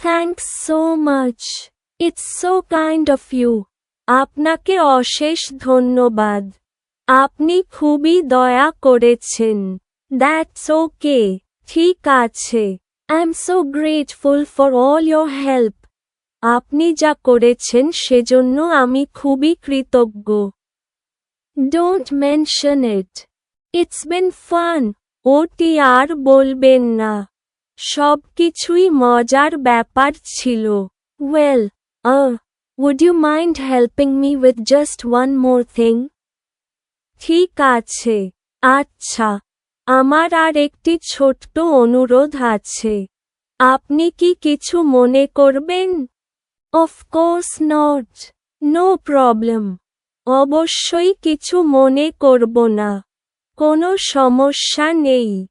Thanks so much. It's so kind of you. আপনাকে অশেষ ধন্যবাদ। আপনি খুবই দয়া করেছেন। That's okay. ঠিক আছে। I'm so grateful for all your help. আপনি যা করেছেন সেজন্য আমি খুবই কৃতজ্ঞ। Don't mention it. It's been fun. ওটি আর বলবেন না। সবকিছুই মজার ব্যাপার ছিল। Well, would you mind helping me with just one more thing? ঠিক আছে। আচ্ছা। আমার আর একটি ছোট্ট অনুরোধ আছে। আপনি কি কিছু মনে করবেন? Of course not. No problem. অবশ্যই কিছু মনে করব না। কোনো সমস্যা নেই।